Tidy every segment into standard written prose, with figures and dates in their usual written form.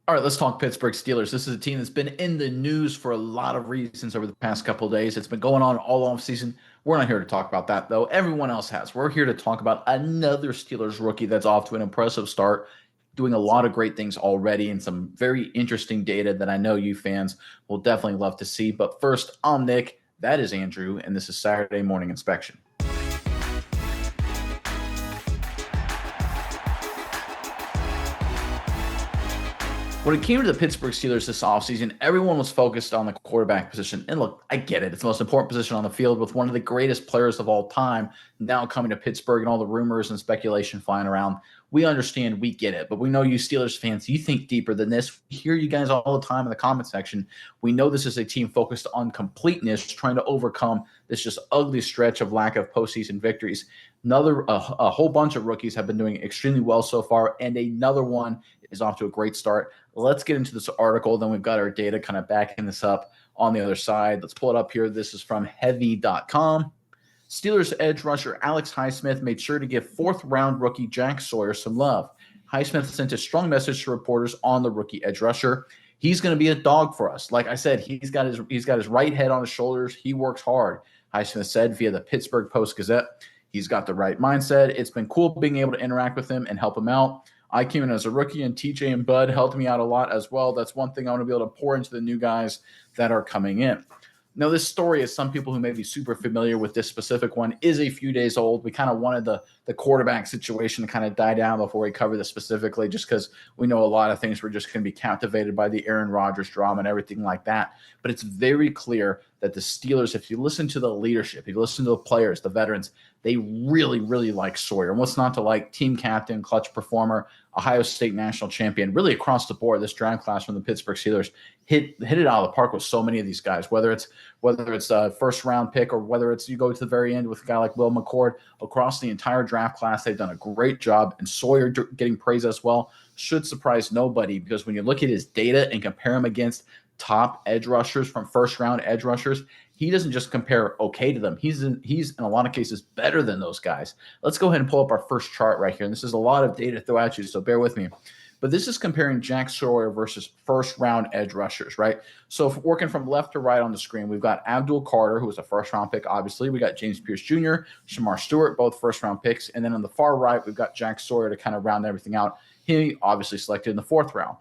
All right, let's talk Pittsburgh Steelers. This is a team that's been in the news for a lot of reasons over the past couple of days. It's been going on all off season. We're not here to talk about that, though. Everyone else has. We're here to talk about another Steelers rookie that's off to an impressive start, doing a lot of great things already and some very interesting data that I know you fans will definitely love to see. But first, I'm Nick. That is Andrew, and this is Saturday Morning Inspection. When it came to the Pittsburgh Steelers this offseason, everyone was focused on the quarterback position. And look, I get it. It's the most important position on the field with one of the greatest players of all time now coming to Pittsburgh and all the rumors and speculation flying around. We understand, we get it. But we know you Steelers fans, you think deeper than this. We hear you guys all the time in the comment section. We know this is a team focused on completeness, trying to overcome this just ugly stretch of lack of postseason victories. A whole bunch of rookies have been doing extremely well so far, and another one is off to a great start. Let's get into this article. Then we've got our data kind of backing this up on the other side. Let's pull it up here. This is from heavy.com. Steelers edge rusher Alex Highsmith made sure to give fourth-round rookie Jack Sawyer some love. Highsmith sent a strong message to reporters on the rookie edge rusher. He's going to be a dog for us. Like I said, he's got his right head on his shoulders. He works hard, Highsmith said via the Pittsburgh Post-Gazette. He's got the right mindset. It's been cool being able to interact with him and help him out. I came in as a rookie, and TJ and Bud helped me out a lot as well. That's one thing I want to be able to pour into the new guys that are coming in. Now, this story, as some people who may be super familiar with this specific one, is a few days old. We kind of wanted the quarterback situation to kind of die down before we cover this specifically, just because we know a lot of things were just going to be captivated by the Aaron Rodgers drama and everything like that. But it's very clear that the Steelers, if you listen to the leadership, if you listen to the players, the veterans, they really, really like Sawyer. And what's not to like? Team captain, clutch performer, Ohio State national champion, really across the board. This draft class from the Pittsburgh Steelers hit it out of the park with so many of these guys, whether it's a first round pick or whether it's you go to the very end with a guy like Will McCord. Across the entire draft class, they've done a great job, and Sawyer getting praise as well should surprise nobody, because when you look at his data and compare him against top edge rushers from first round edge rushers, he doesn't just compare okay to them. He's in a lot of cases better than those guys. Let's go ahead and pull up our first chart right here. And this is a lot of data to throw at you, so bear with me. But this is comparing Jack Sawyer versus first-round edge rushers, right? So if working from left to right on the screen, we've got Abdul Carter, who was a first-round pick, obviously. We got James Pierce Jr., Shamar Stewart, both first-round picks. And then on the far right, we've got Jack Sawyer to kind of round everything out. He obviously selected in the fourth round.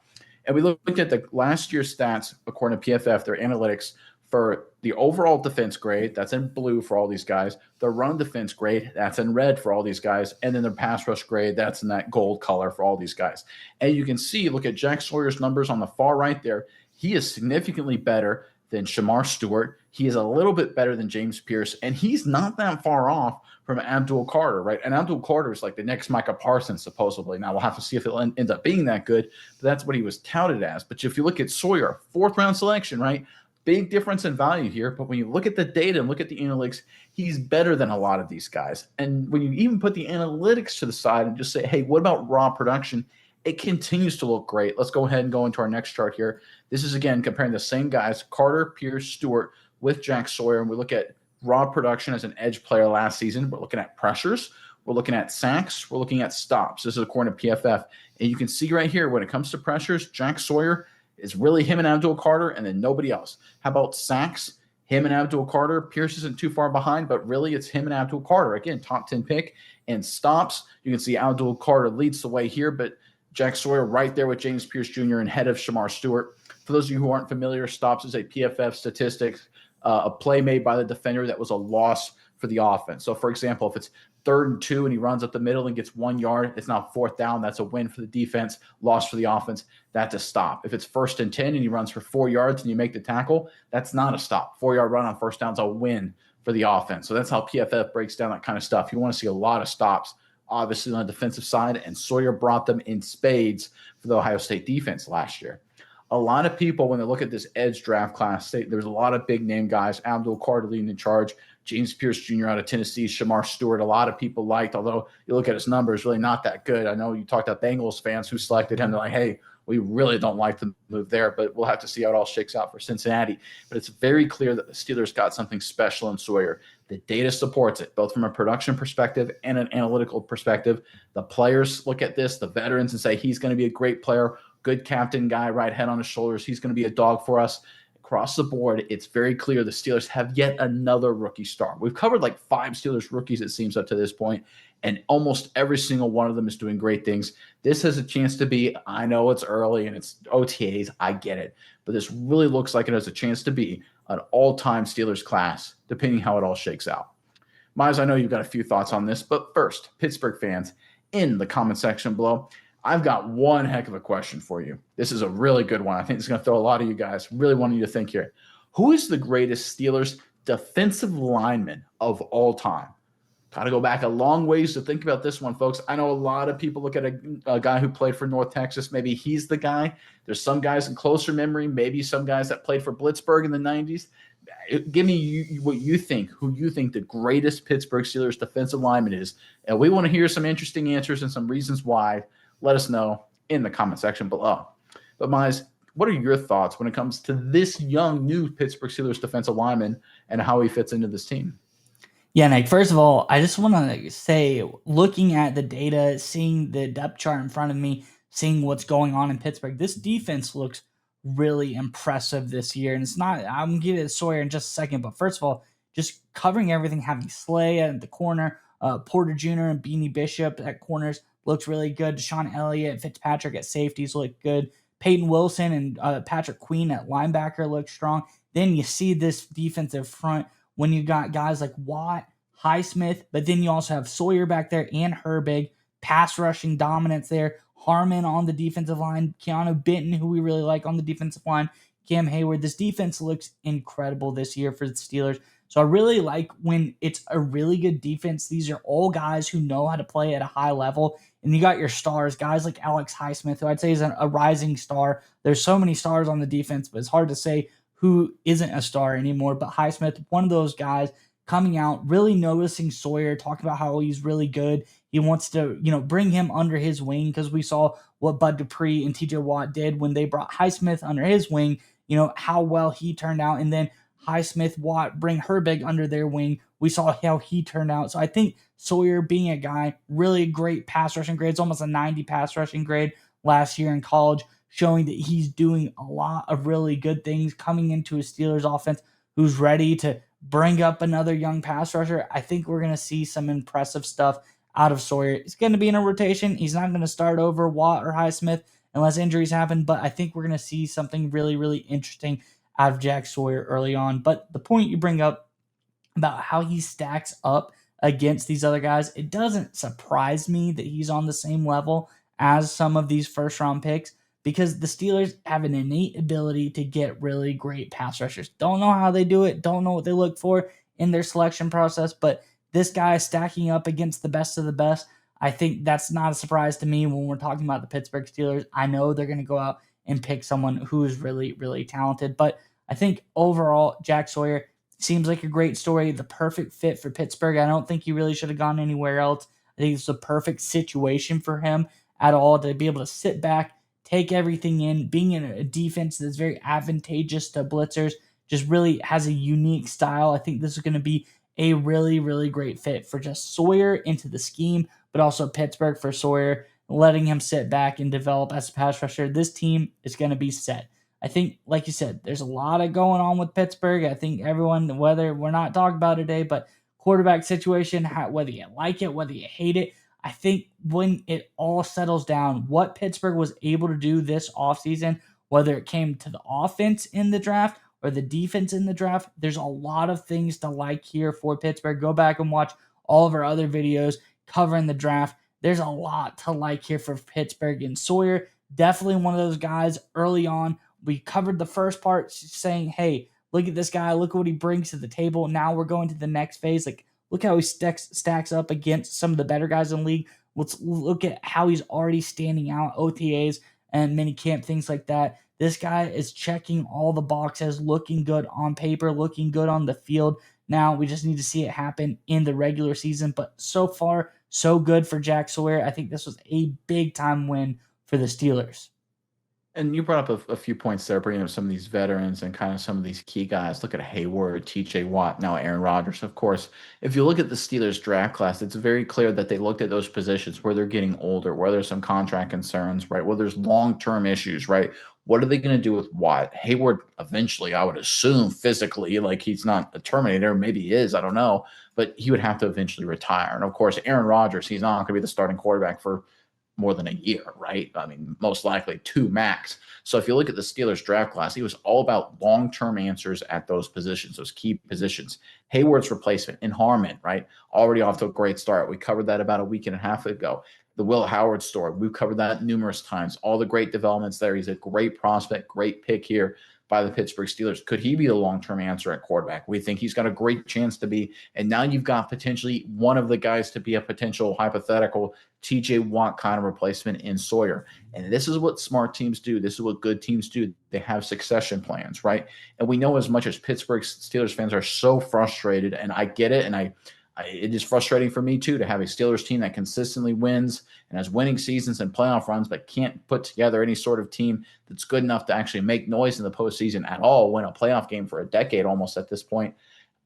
And we looked at the last year's stats, according to PFF, their analytics, for the overall defense grade, that's in blue for all these guys. The run defense grade, that's in red for all these guys. And then the pass rush grade, that's in that gold color for all these guys. And you can see, look at Jack Sawyer's numbers on the far right there. He is significantly better than Shamar Stewart. He is a little bit better than James Pierce. And he's not that far off from Abdul Carter, right? And Abdul Carter is like the next Micah Parsons, supposedly. Now, we'll have to see if it ends up being that good. But that's what he was touted as. But if you look at Sawyer, fourth-round selection, right? Big difference in value here, but when you look at the data and look at the analytics, he's better than a lot of these guys. And when you even put the analytics to the side and just say, hey, what about raw production? It continues to look great. Let's go ahead and go into our next chart here. This is, again, comparing the same guys, Carter, Pierce, Stewart, with Jack Sawyer, and we look at raw production as an edge player last season. We're looking at pressures. We're looking at sacks. We're looking at stops. This is according to PFF. And you can see right here, when it comes to pressures, Jack Sawyer, it's really him and Abdul Carter and then nobody else. How about sacks? Him and Abdul Carter. Pierce isn't too far behind, but really it's him and Abdul Carter. Again, top 10 pick. And stops, you can see Abdul Carter leads the way here, but Jack Sawyer right there with James Pierce Jr. and head of Shamar Stewart. For those of you who aren't familiar, stops is a PFF statistic, a play made by the defender that was a loss for the offense. So, for example, if it's 3rd and 2 and he runs up the middle and gets 1 yard, it's now 4th down. That's a win for the defense, loss for the offense. That's a stop. If it's 1st and 10 and he runs for 4 yards and you make the tackle, that's not a stop. 4-yard run on first down is a win for the offense. So that's how PFF breaks down that kind of stuff. You want to see a lot of stops, obviously, on the defensive side, and Sawyer brought them in spades for the Ohio State defense last year. A lot of people, when they look at this edge draft class, there's a lot of big name guys. Abdul Carter leading the charge. James Pierce Jr. out of Tennessee. Shamar Stewart, a lot of people liked, although you look at his numbers, really not that good. I know you talked to Bengals fans who selected him. They're like, hey, we really don't like the move there, but we'll have to see how it all shakes out for Cincinnati. But it's very clear that the Steelers got something special in Sawyer. The data supports it, both from a production perspective and an analytical perspective. The players look at this, the veterans, and say he's going to be a great player good captain guy, right head on his shoulders. He's going to be a dog for us. Across the board, it's very clear the Steelers have yet another rookie star. We've covered like 5 Steelers rookies, it seems, up to this point, and almost every single one of them is doing great things. This has a chance to be, I know it's early and it's OTAs, I get it, but this really looks like it has a chance to be an all-time Steelers class, depending how it all shakes out. Miles, I know you've got a few thoughts on this, but first, Pittsburgh fans, in the comment section below, I've got one heck of a question for you. This is a really good one. I think it's going to throw a lot of you guys. Really wanting you to think here. Who is the greatest Steelers defensive lineman of all time? Got to go back a long ways to think about this one, folks. I know a lot of people look at a guy who played for North Texas. Maybe he's the guy. There's some guys in closer memory, maybe some guys that played for Pittsburgh in the 90s. Give me what you think, who you think the greatest Pittsburgh Steelers defensive lineman is. And we want to hear some interesting answers and some reasons why. Let us know in the comment section below. But Miles, what are your thoughts when it comes to this young, new Pittsburgh Steelers defensive lineman and how he fits into this team? Yeah, Nick, first of all, I just want to say, looking at the data, seeing the depth chart in front of me, seeing what's going on in Pittsburgh, this defense looks really impressive this year. And it's not, I'm going to give it to Sawyer in just a second, but first of all, just covering everything, having Slay at the corner, Porter Jr. and Beanie Bishop at corners looks really good. Deshaun Elliott, Fitzpatrick at safeties look good. Peyton Wilson and Patrick Queen at linebacker look strong. Then you see this defensive front when you got guys like Watt, Highsmith, but then you also have Sawyer back there and Herbig, pass rushing dominance there. Harmon on the defensive line, Keanu Benton, who we really like on the defensive line, Cam Hayward. This defense looks incredible this year for the Steelers. So I really like when it's a really good defense. These are all guys who know how to play at a high level. And you got your stars, guys like Alex Highsmith, who I'd say is a rising star. There's so many stars on the defense, but it's hard to say who isn't a star anymore. But Highsmith, one of those guys coming out, really noticing Sawyer, talking about how he's really good. He wants to, bring him under his wing because we saw what Bud Dupree and TJ Watt did when they brought Highsmith under his wing, how well he turned out. And then Highsmith, Watt, bring Herbig under their wing. We saw how he turned out. So I think Sawyer being a guy, really great pass rushing grades, almost a 90 pass rushing grade last year in college, showing that he's doing a lot of really good things coming into a Steelers offense who's ready to bring up another young pass rusher. I think we're going to see some impressive stuff out of Sawyer. He's going to be in a rotation. He's not going to start over Watt or Highsmith unless injuries happen, but I think we're going to see something really, really interesting out of Jack Sawyer early on. But the point you bring up about how he stacks up against these other guys, it doesn't surprise me that he's on the same level as some of these first-round picks because the Steelers have an innate ability to get really great pass rushers. Don't know how they do it, don't know what they look for in their selection process, but this guy is stacking up against the best of the best. I think that's not a surprise to me when we're talking about the Pittsburgh Steelers. I know they're going to go out and pick someone who is really, really talented, but I think overall, Jack Sawyer seems like a great story, the perfect fit for Pittsburgh. I don't think he really should have gone anywhere else. I think it's the perfect situation for him at all to be able to sit back, take everything in, being in a defense that's very advantageous to blitzers, just really has a unique style. I think this is going to be a really, really great fit for just Sawyer into the scheme, but also Pittsburgh for Sawyer, letting him sit back and develop as a pass rusher. This team is going to be set. I think, like you said, there's a lot of going on with Pittsburgh. I think everyone, whether we're not talking about it today, but quarterback situation, whether you like it, whether you hate it, I think when it all settles down, what Pittsburgh was able to do this offseason, whether it came to the offense in the draft or the defense in the draft, there's a lot of things to like here for Pittsburgh. Go back and watch all of our other videos covering the draft. There's a lot to like here for Pittsburgh, and Sawyer, definitely one of those guys early on. We covered the first part saying, hey, look at this guy. Look what he brings to the table. Now we're going to the next phase. Like, look how he stacks up against some of the better guys in the league. Let's look at how he's already standing out, OTAs and minicamp, things like that. This guy is checking all the boxes, looking good on paper, looking good on the field. Now we just need to see it happen in the regular season. But so far, so good for Jack Sawyer. I think this was a big-time win for the Steelers. And you brought up a few points there, bringing up some of these veterans and kind of some of these key guys. Look at Hayward, TJ Watt, now Aaron Rodgers. Of course, if you look at the Steelers draft class, it's very clear that they looked at those positions where they're getting older, where there's some contract concerns, right? Where there's long term issues, right? What are they going to do with Watt? Hayward, eventually, I would assume physically, like he's not a Terminator. Maybe he is. I don't know. But he would have to eventually retire. And of course, Aaron Rodgers, he's not going to be the starting quarterback for more than a year, right? I mean, most likely two max. So if you look at the Steelers draft class, it was all about long-term answers at those positions, those key positions. Hayward's replacement in Harmon, right? Already off to a great start. We covered that about a week and a half ago. The Will Howard story, we've covered that numerous times. All the great developments there. He's a great prospect, great pick here by the Pittsburgh Steelers. Could he be the long-term answer at quarterback? We think he's got a great chance to be. And now you've got potentially one of the guys to be a potential hypothetical TJ Watt kind of replacement in Sawyer. And this is what smart teams do. This is what good teams do. They have succession plans, right? And we know as much as Pittsburgh Steelers fans are so frustrated, and I get it, and it is frustrating for me too to have a Steelers team that consistently wins and has winning seasons and playoff runs, but can't put together any sort of team that's good enough to actually make noise in the postseason at all, win a playoff game for a decade almost at this point.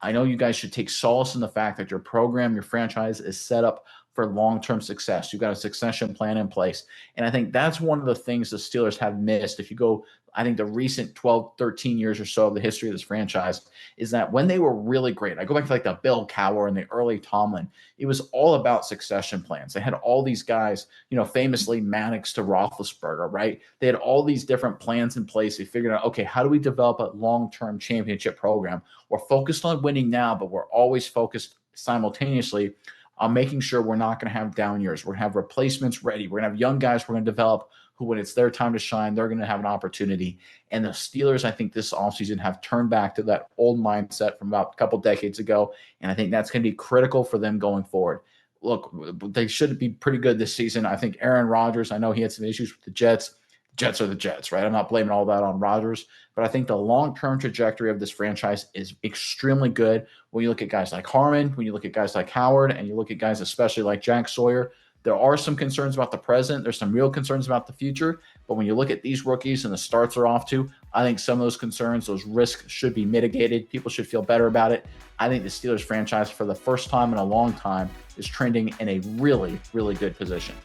I know you guys should take solace in the fact that your program, your franchise is set up for long-term success. You've got a succession plan in place. And I think that's one of the things the Steelers have missed. If you go, I think the recent 12, 13 years or so of the history of this franchise is that when they were really great, I go back to like the Bill Cowher and the early Tomlin, it was all about succession plans. They had all these guys, famously Maddox to Roethlisberger, right? They had all these different plans in place. They figured out, okay, how do we develop a long-term championship program? We're focused on winning now, but we're always focused simultaneously on making sure we're not going to have down years. We're going to have replacements ready. We're going to have young guys we're going to develop who, when it's their time to shine, they're going to have an opportunity. And the Steelers, I think this offseason have turned back to that old mindset from about a couple decades ago. And I think that's going to be critical for them going forward. Look, they should be pretty good this season. I think Aaron Rodgers, I know he had some issues with the Jets. Jets are the Jets, right? I'm not blaming all that on Rodgers, but I think the long-term trajectory of this franchise is extremely good. When you look at guys like Harmon, when you look at guys like Howard, and you look at guys especially like Jack Sawyer, there are some concerns about the present. There's some real concerns about the future. But when you look at these rookies and the starts are off to, I think some of those concerns, those risks should be mitigated. People should feel better about it. I think the Steelers franchise, for the first time in a long time, is trending in a really, really good position.